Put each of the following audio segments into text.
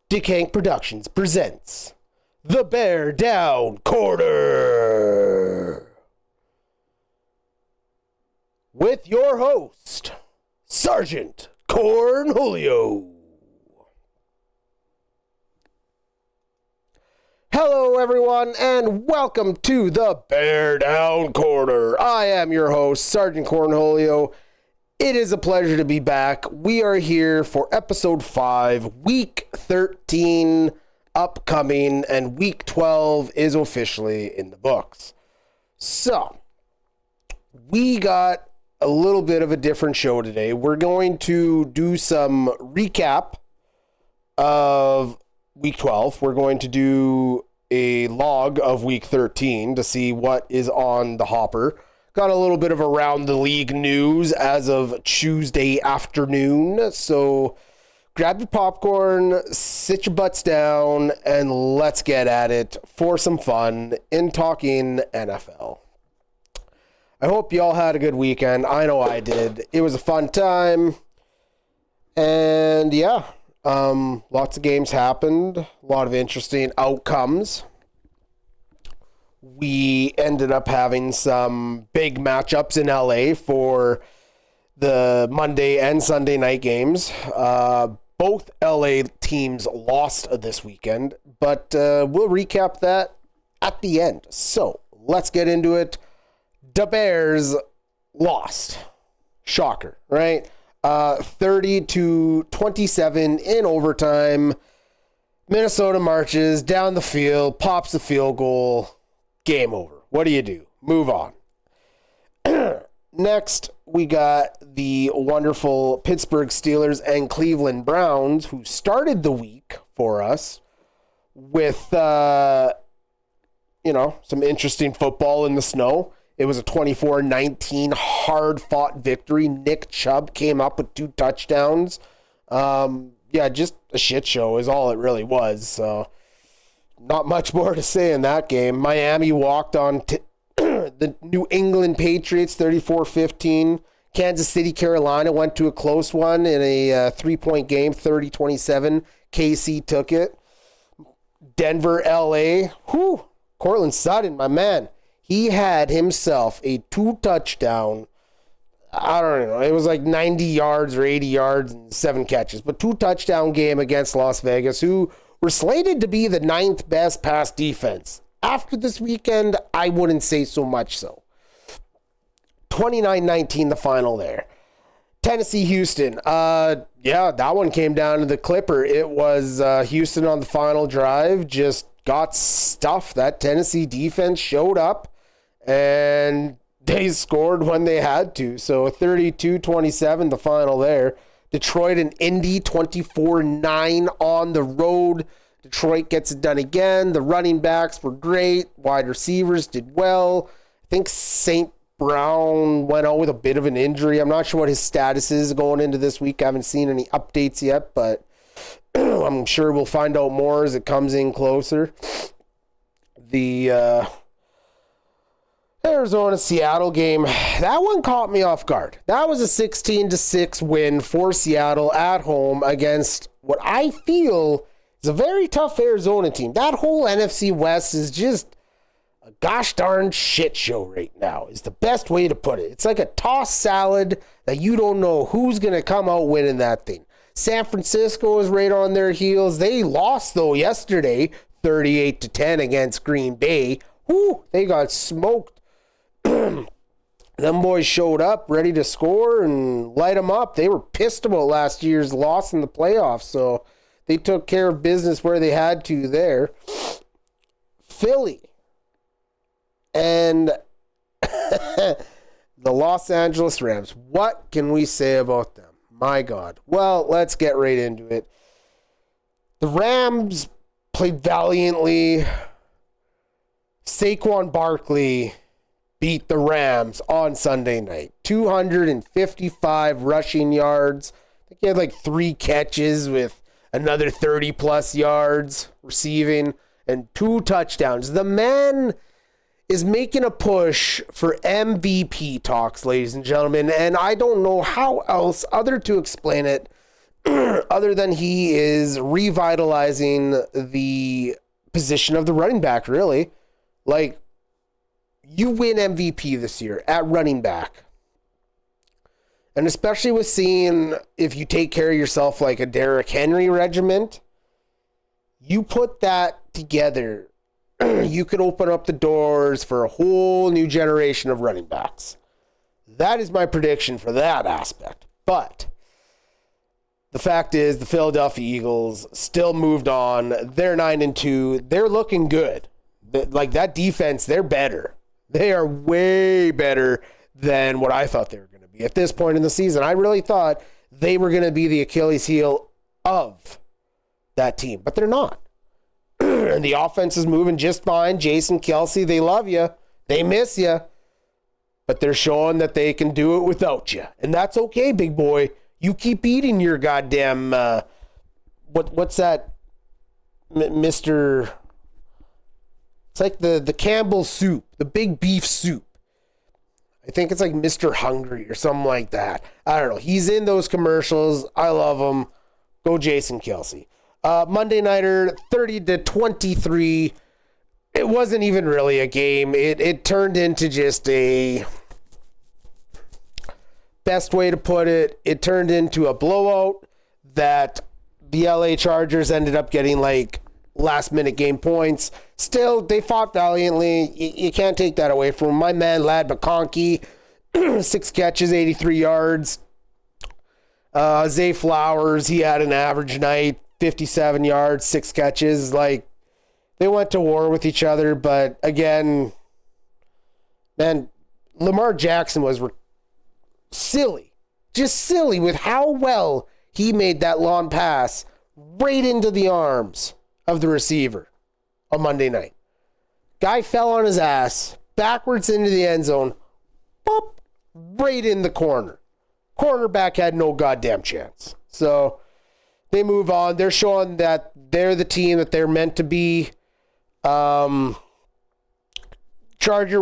Dick Hank Productions presents the BearDown Corner with your host, Sergeant Cornholio. Hello, everyone, and welcome to the BearDown Corner. I am your host, Sergeant Cornholio. It is a pleasure to be back. We are here for episode 5, week 13 upcoming, and week 12 is officially in the books. So, we got a little bit of a different show today. We're going to do some recap of week 12. We're going to do a log of week 13 to see what is on the hopper. Got a little bit of around the league news as of Tuesday afternoon. So grab your popcorn, sit your butts down, and let's get at it for some fun in talking NFL. I hope y'all had a good weekend. I know I did. It was a fun time. And yeah, lots of games happened. A lot of interesting outcomes. We ended up having some big matchups in LA for the Monday and Sunday night games. Both LA teams lost this weekend, but we'll recap that at the end. So let's get into it. The Bears lost. Shocker, right? 30-27 in overtime. Minnesota marches down the field, pops the field goal. Game over. What do you do? Move on. Next, we got the wonderful Pittsburgh Steelers and Cleveland Browns, who started the week for us with, some interesting football in the snow. It was a 24-19 hard-fought victory. Nick Chubb came up with 2 touchdowns. Just a shit show is all it really was. So not much more to say in that game. Miami walked on the New England Patriots 34-15. Kansas City, Carolina went to a close one in a 3-point game, 30-27. KC took it. Denver, LA. Cortland Sutton, my man. He had himself a 2-touchdown. I don't know. It was like 90 yards or 80 yards and 7 catches. But 2-touchdown game against Las Vegas, who were slated to be the 9th best pass defense. After this weekend, I wouldn't say so much so. 29-19 the final there. Tennessee, Houston. That one came down to the clipper. It was Houston on the final drive. Just got stuffed. That Tennessee defense showed up, and they scored when they had to. So 32-27 the final there. Detroit and Indy 24-9 on the road. Detroit gets it done again. The running backs were great. Wide receivers did well. I think St. Brown went out with a bit of an injury. I'm not sure what his status is going into this week. I haven't seen any updates yet, but I'm sure we'll find out more as it comes in closer. The Arizona-Seattle game, that one caught me off guard. That was a 16-6 win for Seattle at home against what I feel is a very tough Arizona team. That whole NFC West is just a gosh darn shit show right now, is the best way to put it. It's like a tossed salad that you don't know who's going to come out winning that thing. San Francisco is right on their heels. They lost, though, yesterday, 38-10 against Green Bay. They got smoked. Them boys showed up ready to score and light them up. They were pissed about last year's loss in the playoffs, so they took care of business where they had to there. Philly and the Los Angeles Rams. What can we say about them? My God. Well, let's get right into it. The Rams played valiantly. Saquon Barkley beat the Rams on Sunday night. 255 rushing yards. I think he had like 3 catches with another 30-plus yards receiving and 2 touchdowns. The man is making a push for MVP talks, ladies and gentlemen, and I don't know how else other to explain it other than he is revitalizing the position of the running back, really. Like, you win MVP this year at running back. And especially with seeing if you take care of yourself like a Derrick Henry regiment, you put that together, you could open up the doors for a whole new generation of running backs. That is my prediction for that aspect. But the fact is, the Philadelphia Eagles still moved on. They're 9-2. They're looking good. Like, that defense, they're better. They are way better than what I thought they were going to be. At this point in the season, I really thought they were going to be the Achilles heel of that team, but they're not. And the offense is moving just fine. Jason Kelce, they love you. They miss you. But they're showing that they can do it without you. And that's okay, big boy. You keep eating your goddamn, what's that, Mr. It's like the Campbell's soup, the big beef soup. I think it's like Mr. Hungry or something like that. I don't know. He's in those commercials. I love him. Go Jason Kelce. Monday Nighter, 30-23. It wasn't even really a game. It turned into just a, best way to put it, it turned into a blowout that the LA Chargers ended up getting like last minute game points. Still, they fought valiantly. You can't take that away from my man, Lad McConkey. 6 catches, 83 yards. Zay Flowers, he had an average night, 57 yards, 6 catches. Like, they went to war with each other, but again, man, Lamar Jackson was silly. Just silly with how well he made that long pass right into the arms of the receiver on Monday night. Guy fell on his ass, backwards into the end zone, pop, right in the corner. Cornerback had no goddamn chance. So they move on. They're showing that they're the team that they're meant to be. Charger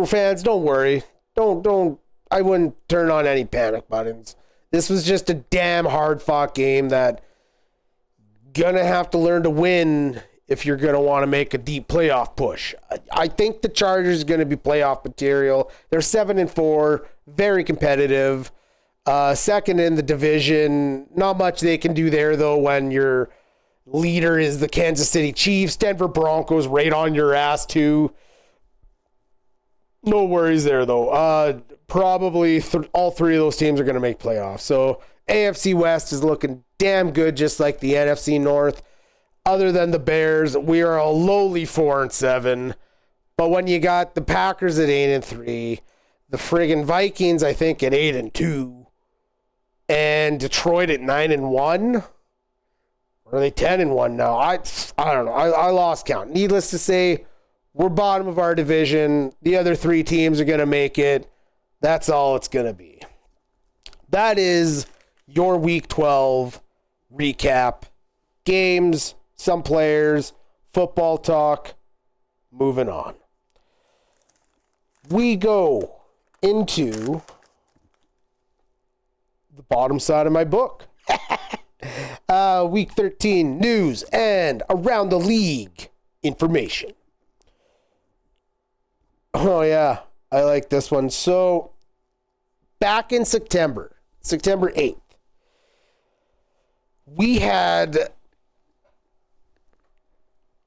fans, don't worry. Don't. I wouldn't turn on any panic buttons. This was just a damn hard-fought game that gonna have to learn to win if you're gonna want to make a deep playoff push. I think the Chargers are gonna be playoff material. They're 7-4, very competitive. Second in the division. Not much they can do there, though, when your leader is the Kansas City Chiefs. Denver Broncos right on your ass, too. No worries there, though. Probably all three of those teams are going to make playoffs. So AFC West is looking damn good, just like the NFC North. Other than the Bears, we are a lowly 4-7. But when you got the Packers at 8-3, the friggin' Vikings, I think, at 8-2, and Detroit at 9-1, or are they 10-1 now? I don't know. I lost count. Needless to say, we're bottom of our division. The other 3 teams are going to make it. That's all it's going to be. That is your Week 12 recap. Games, some players, football talk. Moving on. We go into the bottom side of my book. Week 13 news and around the league information. Oh, yeah. I like this one. So, back in September 8th, we had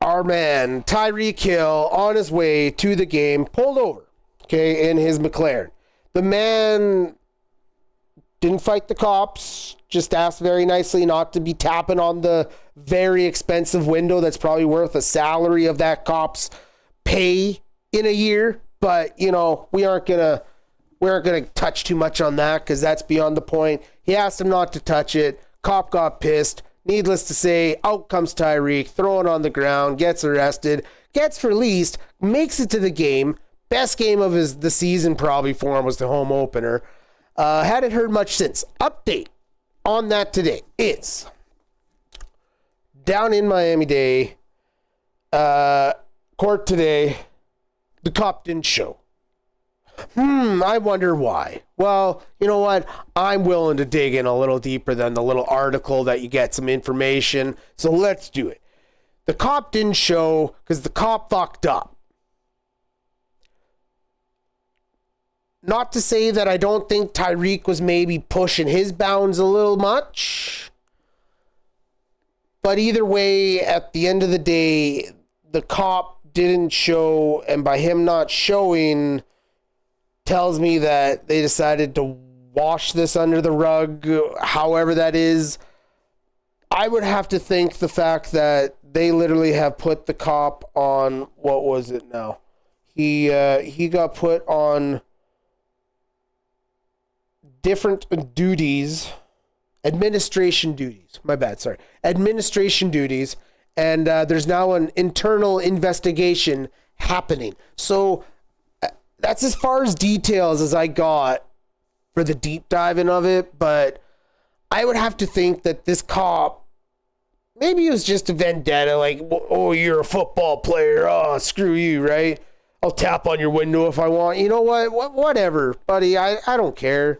our man, Tyreek Hill, on his way to the game, pulled over, okay, in his McLaren. The man didn't fight the cops, just asked very nicely not to be tapping on the very expensive window that's probably worth a salary of that cop's pay in a year. But, you know, we aren't gonna touch too much on that because that's beyond the point. He asked him not to touch it. Cop got pissed. Needless to say, out comes Tyreek, thrown on the ground, gets arrested, gets released, makes it to the game. Best game of the season probably for him was the home opener. Hadn't heard much since. Update on that today is down in Miami-Dade, court today. The cop didn't show. I wonder why. Well, you know what? I'm willing to dig in a little deeper than the little article that you get some information. So let's do it. The cop didn't show because the cop fucked up. Not to say that I don't think Tyreek was maybe pushing his bounds a little much. But either way, at the end of the day, the cop didn't show, and by him not showing tells me that they decided to wash this under the rug, however that is. I would have to think the fact that they literally have put the cop on, what was it now? He got put on different duties, administration duties, and there's now an internal investigation happening. So that's as far as details as I got for the deep diving of it, but I would have to think that this cop, maybe it was just a vendetta, like, oh, you're a football player, oh, screw you, right? I'll tap on your window if I want. You know what? Whatever, buddy, I don't care.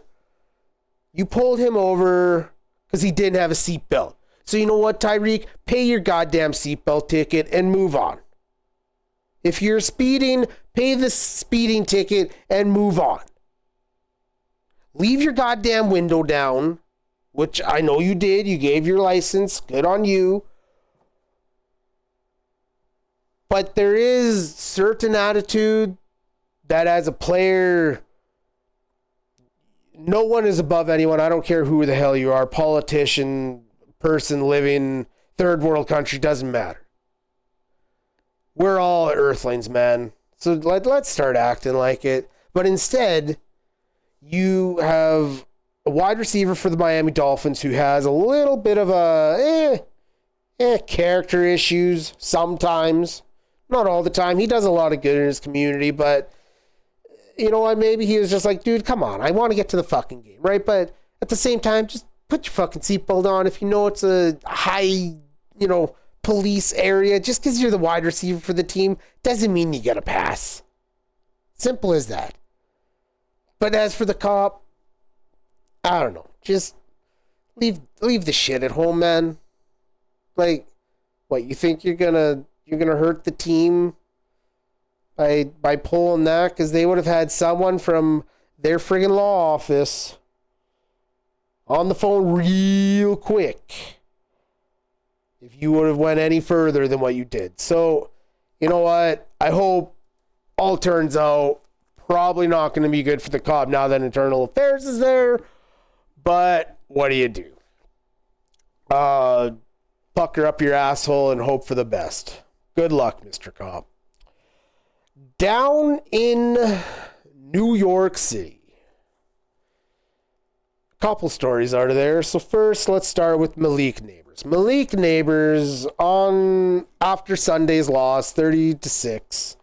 You pulled him over because he didn't have a seatbelt. So you know what, Tyreek? Pay your goddamn seatbelt ticket and move on. If you're speeding, pay the speeding ticket and move on. Leave your goddamn window down, which I know you did. You gave your license. Good on you. But there is certain attitude that as a player, no one is above anyone. I don't care who the hell you are, politician, person living third world country, doesn't matter. We're all earthlings, man. So let's start acting like it. But instead, you have a wide receiver for the Miami Dolphins who has a little bit of character issues sometimes. Not all the time. He does a lot of good in his community, but you know what? Maybe he was just like, dude, come on. I want to get to the fucking game, right? But at the same time, just put your fucking seatbelt on. If you know it's a high, police area, just because you're the wide receiver for the team doesn't mean you get a pass. Simple as that. But as for the cop, I don't know. Just leave the shit at home, man. Like, what, you think you're gonna hurt the team by pulling that? Because they would have had someone from their friggin' law office on the phone real quick if you would have went any further than what you did. So, you know what? I hope all turns out probably not going to be good for the cop now that internal affairs is there. But what do you do? Pucker up your asshole and hope for the best. Good luck, Mr. Cop. Down in New York City. Couple stories out of there. So first, let's start with Malik Neighbors. Malik Neighbors after Sunday's loss, 30-6,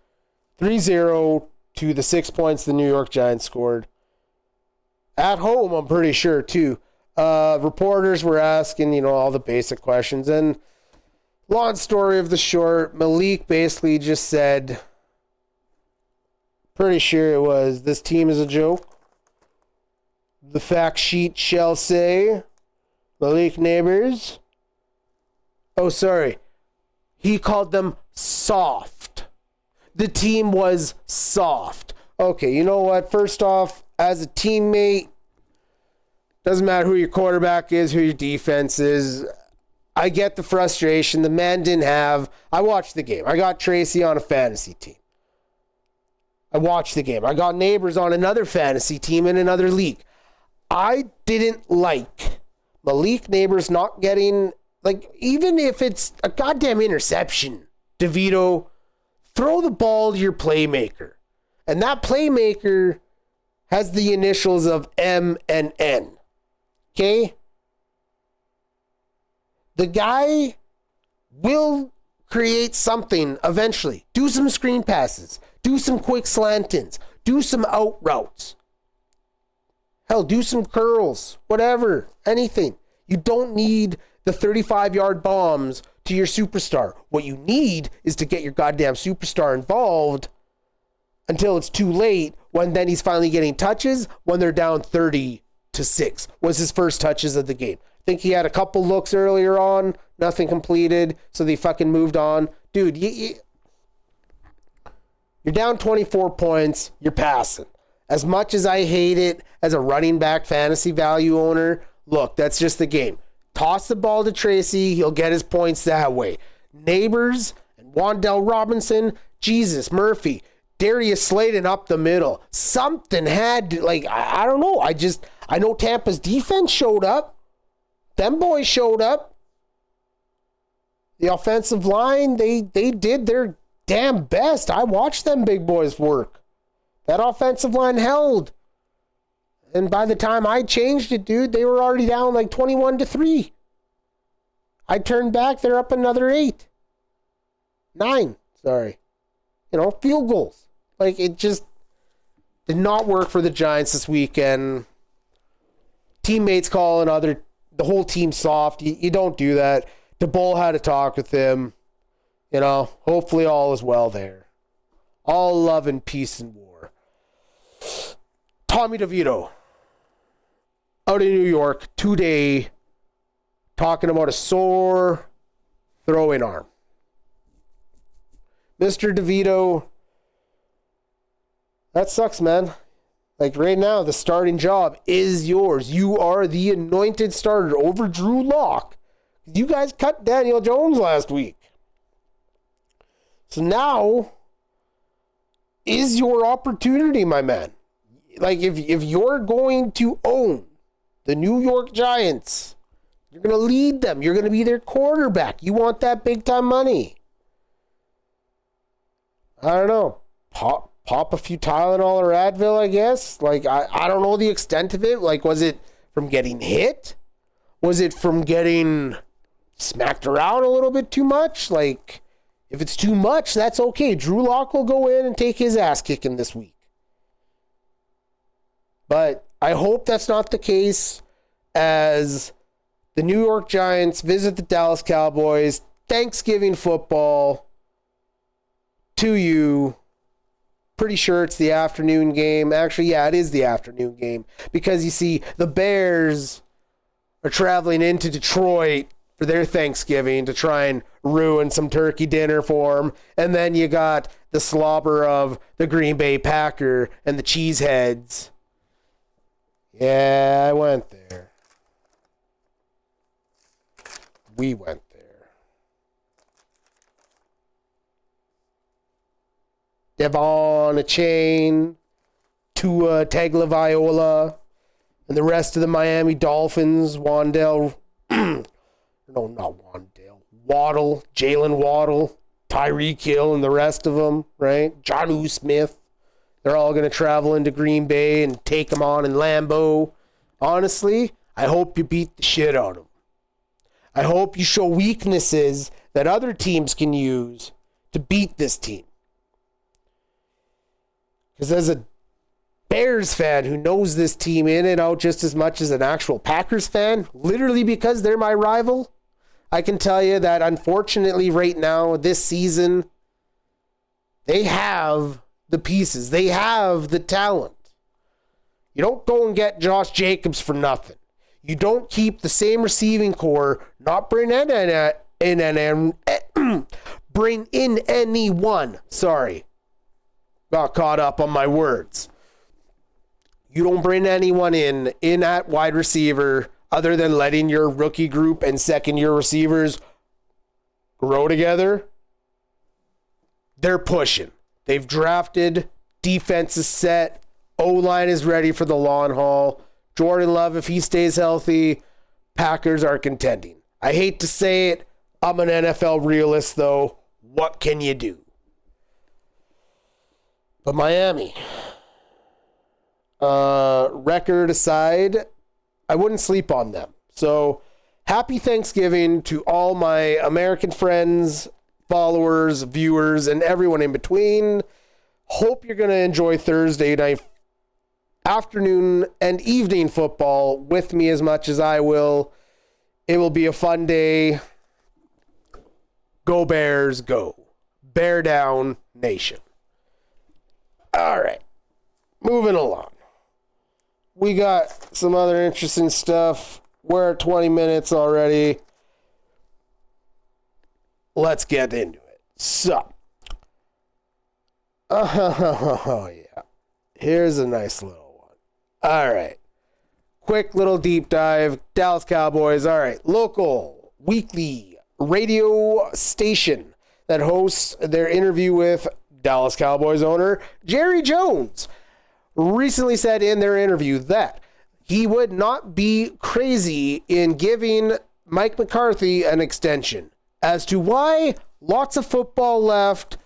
3-0 to the 6 points the New York Giants scored. At home, I'm pretty sure, too. Reporters were asking, all the basic questions. And long story of the short, Malik basically just said, pretty sure it was, this team is a joke. The fact sheet shall say, Malik Neighbors. Oh, sorry. He called them soft. The team was soft. Okay, you know what? First off, as a teammate, doesn't matter who your quarterback is, who your defense is. I get the frustration. The man didn't have... I watched the game. I got Tracy on a fantasy team. I watched the game. I got Neighbors on another fantasy team in another league. I didn't like Malik Neighbors not getting, even if it's a goddamn interception, DeVito, throw the ball to your playmaker. And that playmaker has the initials of M and N. Okay? The guy will create something eventually. Do some screen passes. Do some quick slant-ins. Do some out routes. Hell, do some curls, whatever, anything. You don't need the 35-yard bombs to your superstar. What you need is to get your goddamn superstar involved until it's too late when then he's finally getting touches when they're down 30-6 was his first touches of the game. I think he had a couple looks earlier on, nothing completed, so they fucking moved on. Dude, you're down 24 points, you're passing. As much as I hate it as a running back fantasy value owner, look, that's just the game. Toss the ball to Tracy, he'll get his points that way. Neighbors and Wan'Dale Robinson, Jesus, Murphy, Darius Slayton up the middle. Something had to, I don't know. I know Tampa's defense showed up. Them boys showed up. The offensive line, they did their damn best. I watched them big boys work. That offensive line held. And by the time I changed it, dude, they were already down 21-3. I turned back, they're up another 9. Sorry. Field goals. It just did not work for the Giants this weekend. Teammates calling the whole team soft. You don't do that. DeBoll had a talk with him. Hopefully all is well there. All love and peace and war. Tommy DeVito out in New York today talking about a sore throwing arm. Mr. DeVito, that sucks, man. Right now, the starting job is yours. You are the anointed starter over Drew Lock. You guys cut Daniel Jones last week. So now is your opportunity, my man. If you're going to own the New York Giants, you're going to lead them. You're going to be their quarterback. You want that big time money. I don't know. Pop a few Tylenol or Advil, I guess. I don't know the extent of it. Was it from getting hit? Was it from getting smacked around a little bit too much? If it's too much, that's okay. Drew Lock will go in and take his ass kicking this week. But I hope that's not the case as the New York Giants visit the Dallas Cowboys. Thanksgiving football to you. Pretty sure it's the afternoon game. Actually, yeah, it is the afternoon game. Because you see, the Bears are traveling into Detroit for their Thanksgiving to try and ruin some turkey dinner for them. And then you got the slobber of the Green Bay Packer and the Cheeseheads. Yeah, I went there. We went there. Devon Achane, Tua Tagovailoa, and the rest of the Miami Dolphins, Waddle, Jalen Waddle, Tyreek Hill, and the rest of them, right? Jonnu Smith. They're all going to travel into Green Bay and take them on in Lambeau. Honestly, I hope you beat the shit out of them. I hope you show weaknesses that other teams can use to beat this team. Because as a Bears fan who knows this team in and out just as much as an actual Packers fan, literally because they're my rival, I can tell you that unfortunately right now, this season, they have the pieces. They have the talent. You don't go and get Josh Jacobs for nothing. You don't keep the same receiving core, not bring in anyone. Sorry. Got caught up on my words. You don't bring anyone in at wide receiver other than letting your rookie group and second-year receivers grow together. They're pushing. They've drafted. Defense is set. O-line is ready for the long haul. Jordan Love, if he stays healthy, Packers are contending. I hate to say it. I'm an NFL realist, though. What can you do? But Miami, record aside, I wouldn't sleep on them. So happy Thanksgiving to all my American friends, followers, viewers, and everyone in between. Hope you're going to enjoy Thursday night afternoon and evening football with me as much as I will. It will be a fun day. Go Bears, go. Bear down, nation. All right. moving along. We got some other interesting stuff. We're at 20 minutes already. Let's get into it. So, oh yeah. Here's a nice little one. All right. Quick little deep dive. Dallas Cowboys. All right. Local weekly radio station that hosts their interview with Dallas Cowboys owner Jerry Jones recently said in their interview that he would not be crazy in giving Mike McCarthy an extension. As to why, lots of football left.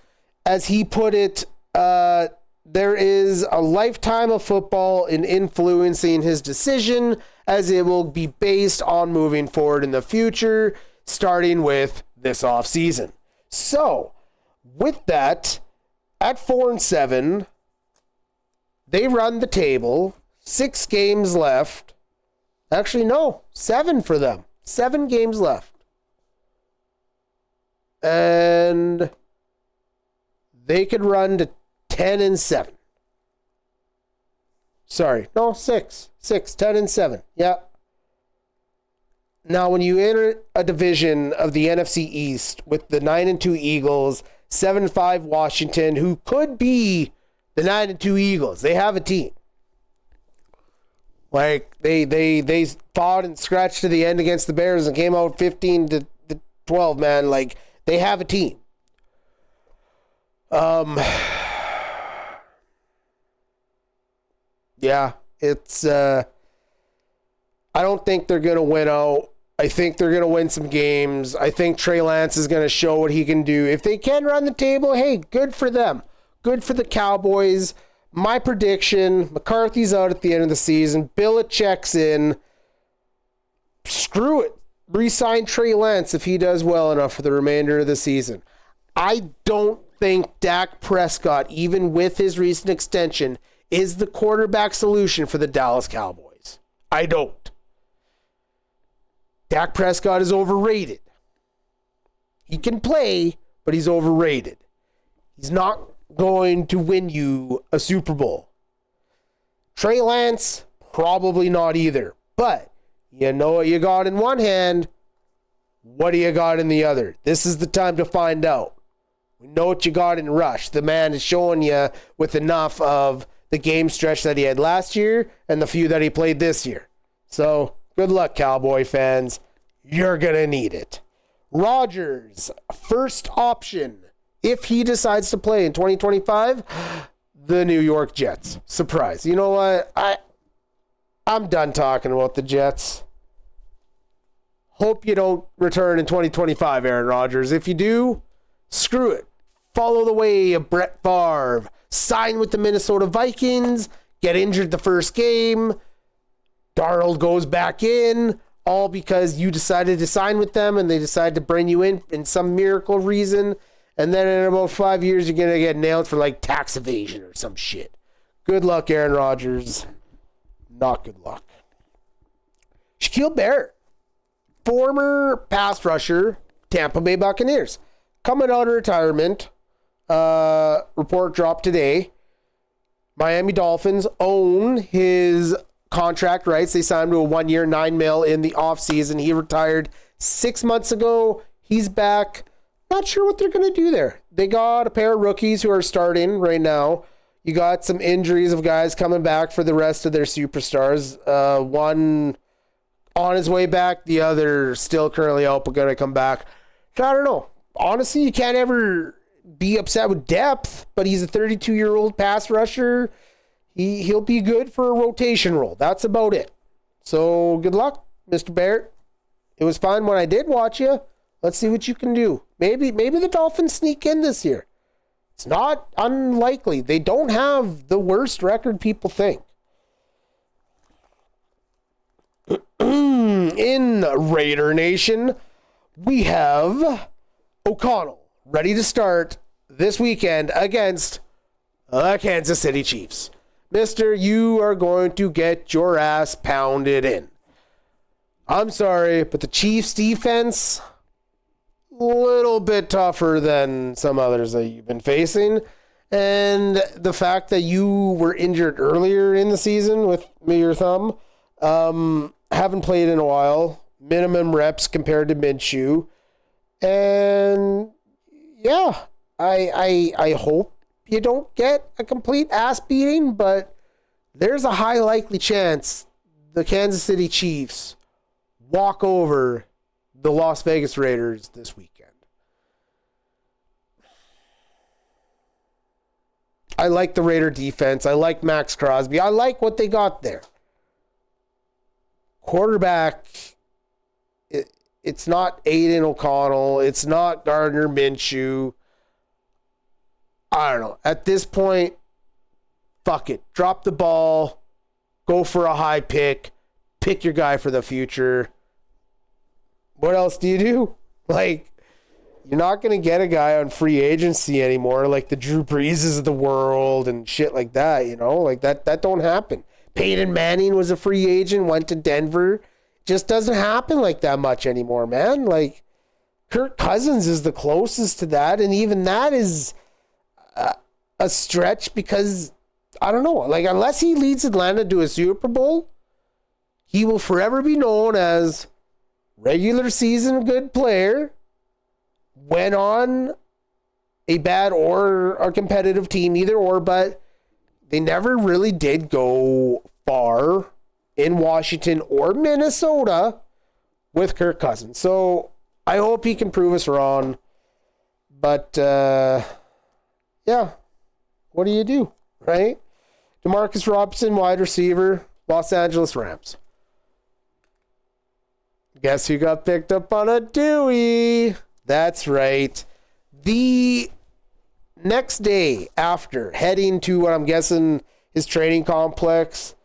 As he put it, there is a lifetime of football in influencing his decision, as it will be based on moving forward in the future, starting with this offseason. So, with that, at 4-7, they run the table. 6 games left. Actually, no, 7 for them. 7 games left. And they could run to 10-7. Sorry, no, 6. 10-7. Yeah. Now, when you enter a division of the NFC East with the 9-2 Eagles, 7-5 Washington, who could be the 9-2 Eagles, they have a team. Like they fought and scratched to the end against the Bears and came out 15-12. Man, like they have a team. Yeah, it's. I don't think they're gonna win out. I think they're gonna win some games. I think Trey Lance is gonna show what he can do. If they can run the table, hey, good for them. Good for the Cowboys. My prediction, McCarthy's out at the end of the season. Belichick's in. Screw it. Re-sign Trey Lance if he does well enough for the remainder of the season. I don't think Dak Prescott, even with his recent extension, is the quarterback solution for the Dallas Cowboys. I don't. Dak Prescott is overrated. He can play, but he's overrated. He's not going to win you a Super Bowl. Trey Lance, probably not either. But you know what you got in one hand. What do you got in the other? This is the time to find out. We know what you got in Rush. The man is showing you with enough of the game stretch that he had last year and the few that he played this year. So, good luck, Cowboy fans. You're going to need it. Rodgers, first option, if he decides to play in 2025, the New York Jets. Surprise. You know what? I'm done talking about the Jets. Hope you don't return in 2025, Aaron Rodgers. If you do, screw it. Follow the way of Brett Favre. Sign with the Minnesota Vikings. Get injured the first game. Darnold goes back in. All because you decided to sign with them and they decided to bring you in some miracle reason. And then in about 5 years, you're going to get nailed for like tax evasion or some shit. Good luck, Aaron Rodgers. Not good luck. Shaquille Barrett, former pass rusher, Tampa Bay Buccaneers. Coming out of retirement, report dropped today. Miami Dolphins own his contract rights. They signed him to a 1 year, $9 million in the offseason. He retired 6 months ago. He's back. Not sure what they're going to do there. They got a pair of rookies who are starting right now. You got some injuries of guys coming back for the rest of their superstars. One on his way back, the other still currently out, but going to come back. I don't know. Honestly, you can't ever be upset with depth, but he's a 32-year-old pass rusher. He'll be good for a rotation role. That's about it. So good luck, Mr. Barrett. It was fun when I did watch you. Let's see what you can do. Maybe the Dolphins sneak in this year. It's not unlikely. They don't have the worst record people think. In Raider Nation, we have O'Connell ready to start this weekend against the Kansas City Chiefs. Mister, you are going to get your ass pounded in. I'm sorry, but the Chiefs defense, a little bit tougher than some others that you've been facing. And the fact that you were injured earlier in the season with your thumb, haven't played in a while, minimum reps compared to Minshew. And yeah, I hope you don't get a complete ass beating, but there's a high likely chance the Kansas City Chiefs walk over the Las Vegas Raiders this weekend. I like the Raider defense. I like Max Crosby. I like what they got there. Quarterback, it's not Aiden O'Connell. It's not Gardner Minshew. I don't know. At this point, fuck it. Drop the ball. Go for a high pick. Pick your guy for the future. What else do you do? Like, you're not going to get a guy on free agency anymore, like the Drew Breeses of the world and shit like that, you know? Like, that don't happen. Peyton Manning was a free agent, went to Denver. Just doesn't happen like that much anymore, man. Like, Kirk Cousins is the closest to that, and even that is a stretch because, I don't know, like, unless he leads Atlanta to a Super Bowl, he will forever be known as regular season good player, went on a bad or a competitive team, either or, but they never really did go far in Washington or Minnesota with Kirk Cousins. So I hope he can prove us wrong. But, yeah, what do, right? Demarcus Robinson, wide receiver, Los Angeles Rams. Guess who got picked up on a Dewey? That's right. The next day after heading to what I'm guessing his training complex,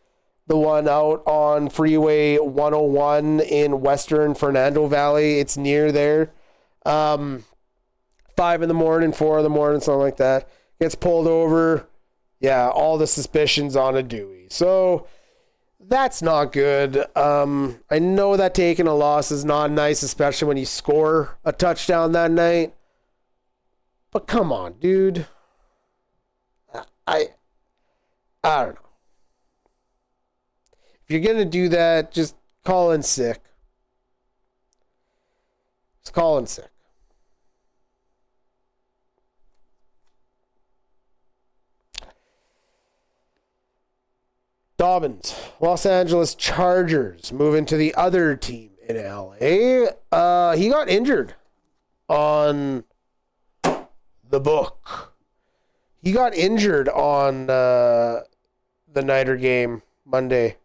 the one out on Freeway 101 in Western Fernando Valley, it's near there. 5 a.m, 4 a.m, something like that. Gets pulled over. Yeah, all the suspicions on a Dewey. So that's not good. I know that taking a loss is not nice, especially when you score a touchdown that night. But come on, dude. I don't know. If you're going to do that, just call in sick. Just call in sick. Dobbins, Los Angeles Chargers, moving to the other team in LA. He got injured on the book. He got injured on the Niner game Monday.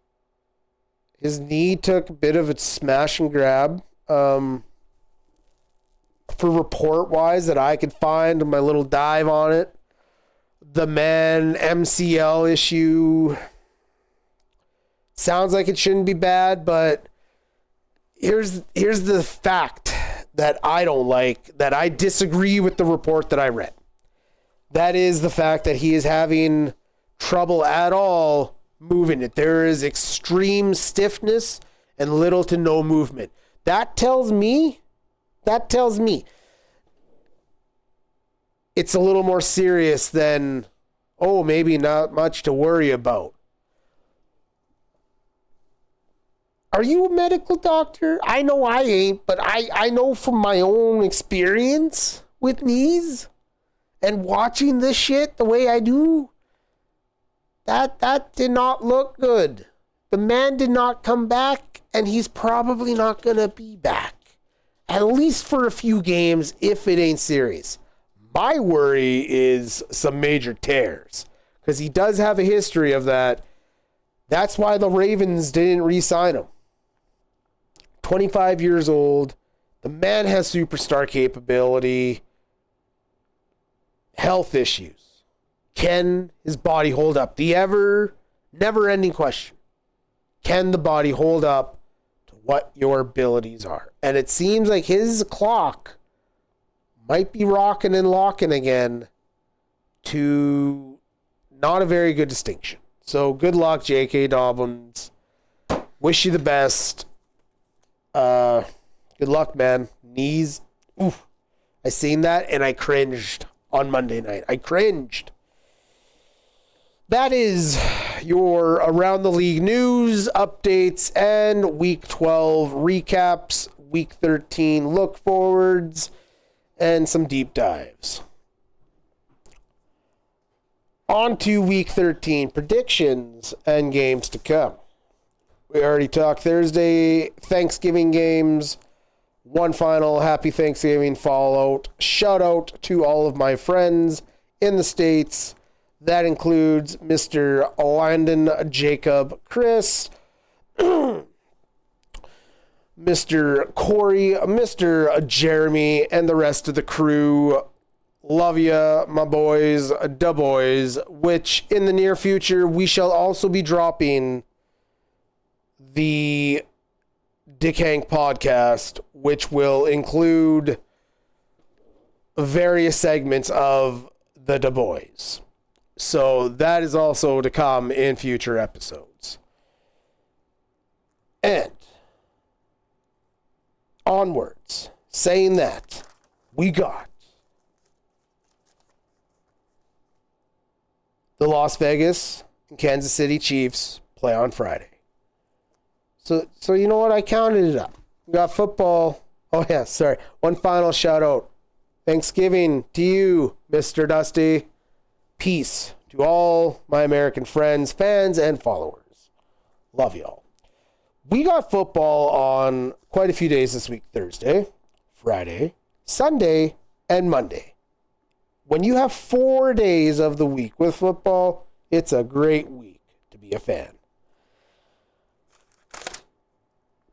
His knee took a bit of a smash and grab. For report-wise that I could find, my little dive on it, the man MCL issue sounds like it shouldn't be bad, but here's the fact that I don't like, that I disagree with the report that I read. That is the fact that he is having trouble at all moving it. There is extreme stiffness and little to no movement. That tells me it's a little more serious than, oh, maybe not much to worry about. Are you a medical doctor? I know I ain't, but I know from my own experience with knees and watching this shit the way I do, that did not look good. The man did not come back, and he's probably not going to be back. At least for a few games, if it ain't serious. My worry is some major tears, because he does have a history of that. That's why the Ravens didn't re-sign him. 25 years old. The man has superstar capability. Health issues. Can his body hold up? The never-ending question. Can the body hold up to what your abilities are? And it seems like his clock might be rocking and locking again to not a very good distinction. So good luck, J.K. Dobbins. Wish you the best. Good luck, man. Knees. Oof. I seen that and I cringed on Monday night. I cringed. that is your Around the League news, updates, and Week 12 recaps, Week 13 look forwards, and some deep dives. On to Week 13 predictions and games to come. We already talked Thursday, Thanksgiving games, one final Happy Thanksgiving fallout. Shout out to all of my friends in the States. That includes Mr. Landon Jacob Chris, Mr. Corey, Mr. Jeremy, and the rest of the crew. Love ya, my boys, da boys, which in the near future, we shall also be dropping the Dick Hank podcast, which will include various segments of the Da Boys. So that is also to come in future episodes. And onwards, saying that, we got the Las Vegas and Kansas City Chiefs play on Friday. So you know what? I counted it up. We got football. Oh, yeah, sorry. One final shout out. Thanksgiving to you, Mr. Dusty. Peace to all my American friends, fans, and followers. Love y'all. We got football on quite a few days this week. Thursday, Friday, Sunday, and Monday. When you have 4 days of the week with football, it's a great week to be a fan.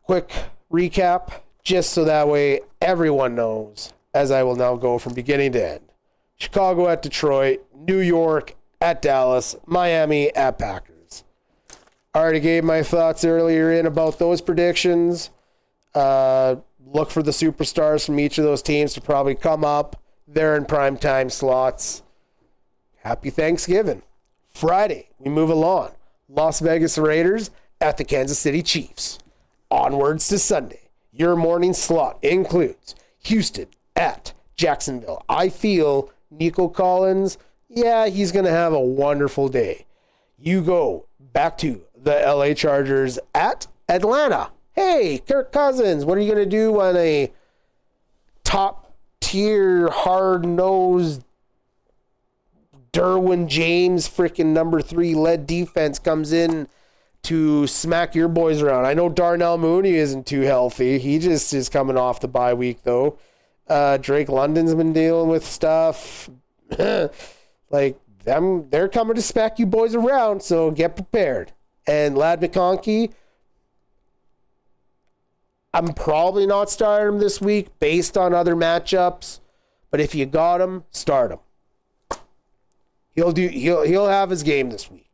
Quick recap, just so that way everyone knows, as I will now go from beginning to end. Chicago at Detroit, New York at Dallas, Miami at Packers. I already gave my thoughts earlier in about those predictions. Look for the superstars from each of those teams to probably come up. They're in prime time slots. Happy Thanksgiving. Friday, we move along. Las Vegas Raiders at the Kansas City Chiefs. Onwards to Sunday. Your morning slot includes Houston at Jacksonville. I feel Nico Collins, yeah, he's going to have a wonderful day. You go back to the LA Chargers at Atlanta. Hey, Kirk Cousins, what are you going to do when a top-tier, hard-nosed Derwin James, freaking number 3 led defense comes in to smack your boys around? I know Darnell Mooney isn't too healthy. He just is coming off the bye week, though. Drake London's been dealing with stuff. Like, they're coming to smack you boys around, so get prepared. And Lad McConkey, I'm probably not starting him this week based on other matchups, but if you got him, start him. He'll have his game this week.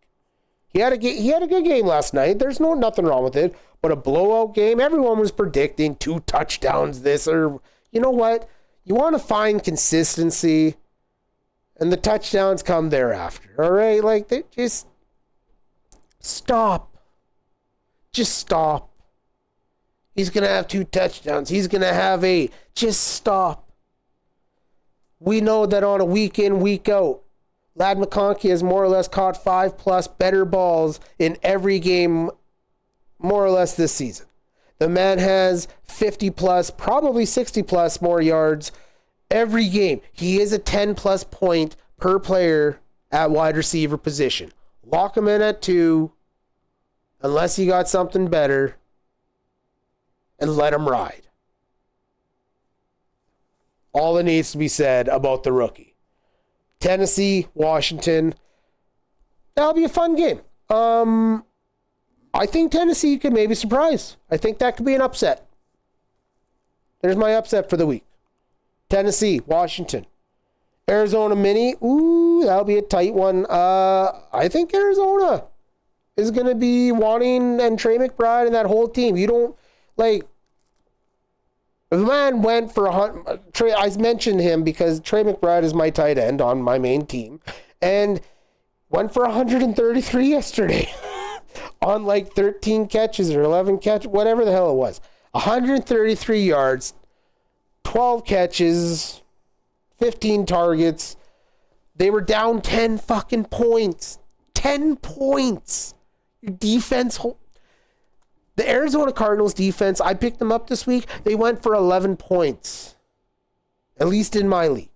He had a good game last night. There's nothing wrong with it, but a blowout game. Everyone was predicting 2 touchdowns. This, or you know what? You want to find consistency, and the touchdowns come thereafter. All right, like they just stop. Just stop. He's gonna have 2 touchdowns. He's gonna have 8. Just stop. We know that on a week in, week out, Lad McConkey has more or less caught 5+ better balls in every game, more or less this season. The man has 50+, probably 60+ more yards every game. He is a 10+ point per player at wide receiver position. Lock him in at 2, unless you got something better, and let him ride. All that needs to be said about the rookie. Tennessee, Washington. That'll be a fun game. I think Tennessee could maybe surprise. I think that could be an upset. There's my upset for the week. Tennessee, Washington. Arizona Mini. Ooh, that'll be a tight one. I think Arizona is going to be wanting, and Trey McBride and that whole team. You don't, like, the man went for I mentioned him because Trey McBride is my tight end on my main team, and went for 133 yesterday on like 13 catches or 11 catches, whatever the hell it was. 133 yards, 12 catches, 15 targets. They were down 10 fucking points. 10 points. Your defense... The Arizona Cardinals defense, I picked them up this week. They went for 11 points. At least in my league.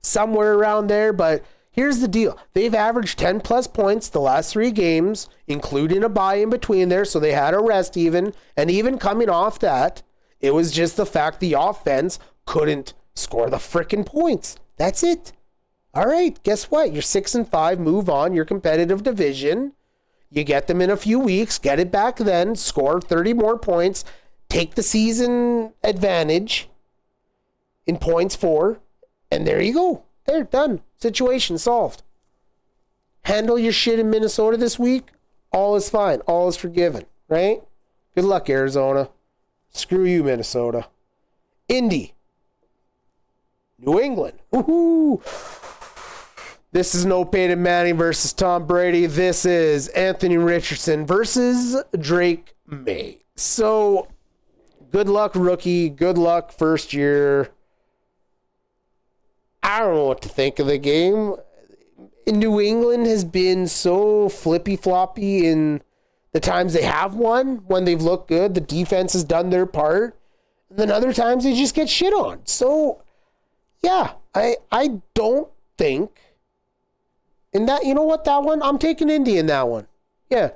Somewhere around there, but here's the deal. They've averaged 10 plus points the last 3 games, including a bye in between there, so they had a rest even. And even coming off that, it was just the fact the offense couldn't score the frickin' points. That's it. All right, guess what? You're 6-5, move on. Your competitive division. You get them in a few weeks, get it back then, score 30 more points, take the season advantage in points for, and there you go. There, done. Situation solved. Handle your shit in Minnesota this week. All is fine. All is forgiven, right? Good luck, Arizona. Screw you, Minnesota. Indy. New England. Woohoo! This is no Peyton Manning versus Tom Brady. This is Anthony Richardson versus Drake May. So, good luck, rookie. Good luck, first year. I don't know what to think of the game. New England has been so flippy-floppy in the times they have won, when they've looked good. The defense has done their part. And then other times they just get shit on. So, yeah, I don't think... In that, you know what, that one? I'm taking Indy in that one. Yeah,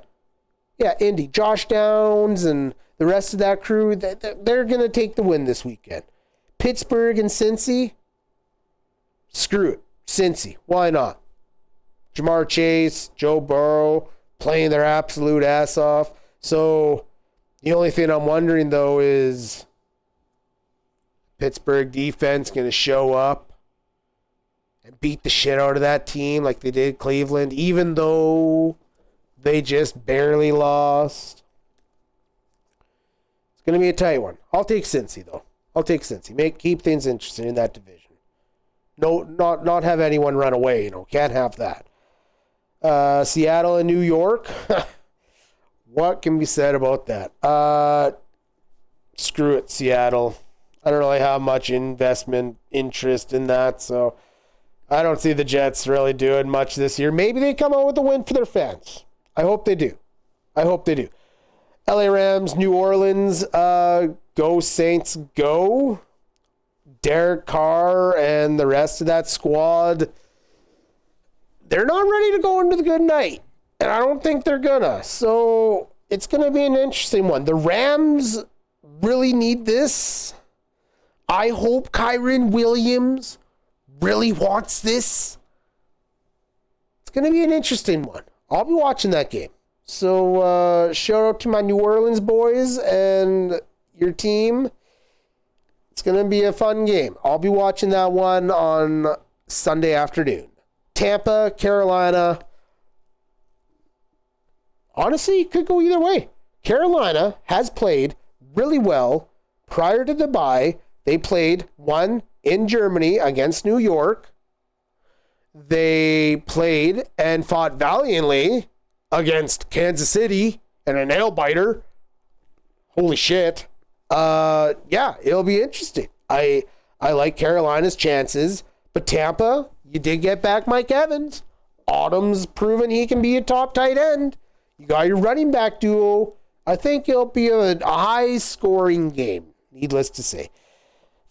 Indy. Josh Downs and the rest of that crew, they're going to take the win this weekend. Pittsburgh and Cincy, screw it. Cincy, why not? Jamar Chase, Joe Burrow, playing their absolute ass off. So, the only thing I'm wondering, though, is Pittsburgh defense going to show up and beat the shit out of that team like they did Cleveland, even though they just barely lost. It's going to be a tight one. I'll take Cincy, though. I'll take Cincy. Keep things interesting in that division. No, not have anyone run away. Can't have that. Seattle and New York. What can be said about that? Screw it, Seattle. I don't really have much investment interest in that, so... I don't see the Jets really doing much this year. Maybe they come out with a win for their fans. I hope they do. LA Rams, New Orleans, go Saints, go. Derek Carr and the rest of that squad, they're not ready to go into the good night. And I don't think they're gonna. So it's going to be an interesting one. The Rams really need this. I hope Kyren Williams really wants this. It's going to be an interesting one. I'll be watching that game. So shout out to my New Orleans boys and your team. It's going to be a fun game. I'll be watching that one on Sunday afternoon. Tampa, Carolina. Honestly, it could go either way. Carolina has played really well prior to the bye. They played one in Germany against New York. They played and fought valiantly against Kansas City and a nail biter. Holy shit. Yeah, it'll be interesting. I like Carolina's chances, but Tampa, you did get back Mike Evans. Autumn's proven he can be a top tight end. You got your running back duo. I think it'll be a high-scoring game, needless to say.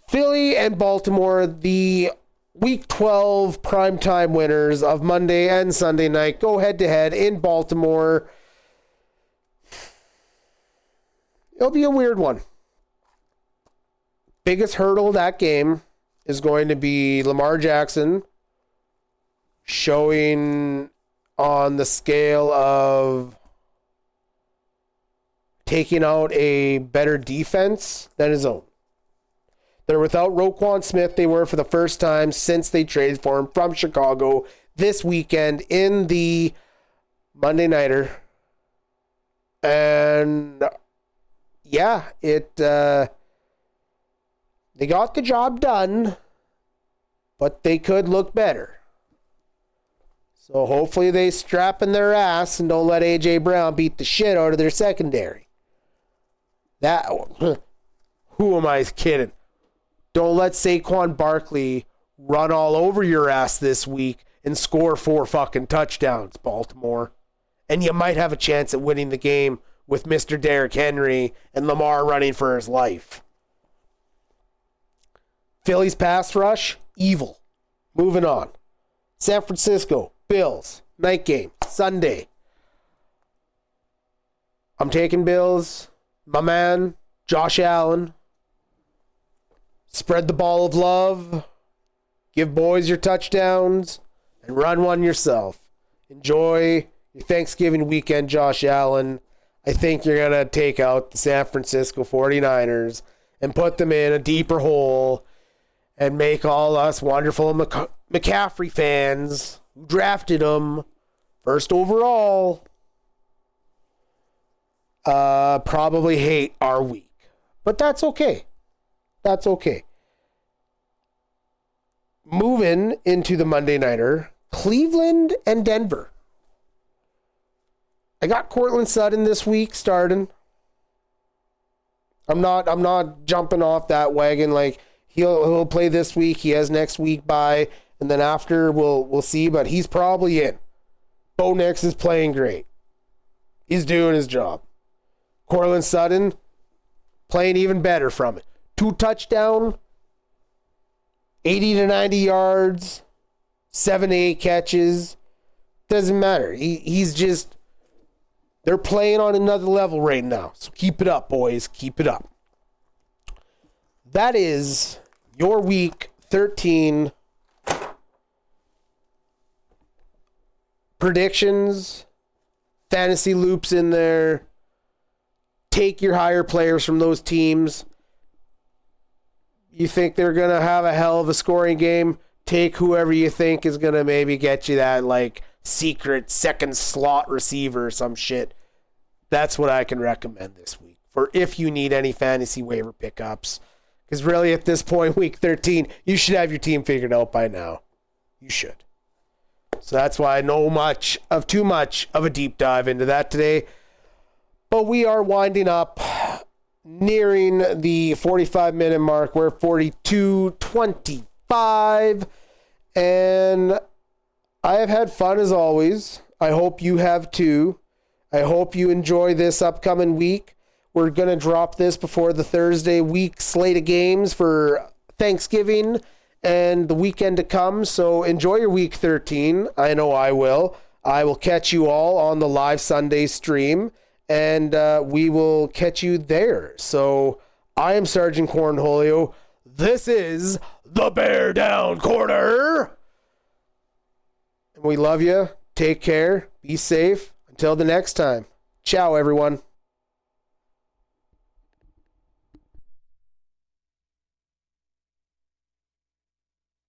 Philly and Baltimore, the Week 12 primetime winners of Monday and Sunday night, go head-to-head in Baltimore. It'll be a weird one. Biggest hurdle of that game is going to be Lamar Jackson showing on the scale of taking out a better defense than his own. They're without Roquan Smith. They were for the first time since they traded for him from Chicago this weekend in the Monday Nighter. And yeah, they got the job done, but they could look better. So hopefully they strap in their ass and don't let A.J. Brown beat the shit out of their secondary. Who am I kidding? Don't let Saquon Barkley run all over your ass this week and score 4 fucking touchdowns, Baltimore. And you might have a chance at winning the game with Mr. Derrick Henry and Lamar running for his life. Philly's pass rush, evil. Moving on. San Francisco, Bills, night game, Sunday. I'm taking Bills. My man, Josh Allen. Spread the ball of love. Give boys your touchdowns. And run one yourself. Enjoy your Thanksgiving weekend, Josh Allen. I think you're going to take out the San Francisco 49ers and put them in a deeper hole and make all us wonderful McCaffrey fans who drafted him first overall probably hate our week. But that's okay. That's okay. Moving into the Monday Nighter, Cleveland and Denver. I got Courtland Sutton this week starting. I'm not jumping off that wagon. Like he'll play this week. He has next week bye, and then after we'll see. But he's probably in. Bo Nix is playing great. He's doing his job. Courtland Sutton playing even better from it. 2 touchdown, 80 to 90 yards, 7 to 8 catches. Doesn't matter. He's just. They're playing on another level right now. So keep it up, boys. Keep it up. That is your week 13 predictions, fantasy loops in there. Take your higher players from those teams. You think they're going to have a hell of a scoring game? Take whoever you think is going to maybe get you that like secret second slot receiver or some shit. That's what I can recommend this week for if you need any fantasy waiver pickups. Because really at this point, week 13, you should have your team figured out by now. You should. So that's why no too much of a deep dive into that today. But we are winding up, nearing the 45-minute mark. We're 42:25. And I have had fun as always. I hope you have too. I hope you enjoy this upcoming week. We're going to drop this before the Thursday week slate of games for Thanksgiving and the weekend to come. So enjoy your week 13. I know I will. I will catch you all on the live Sunday stream, and we will catch you there. So I am Sergeant Cornholio. This is the BearDown Corner. And we love you. Take care. Be safe. Until the next time. Ciao, everyone.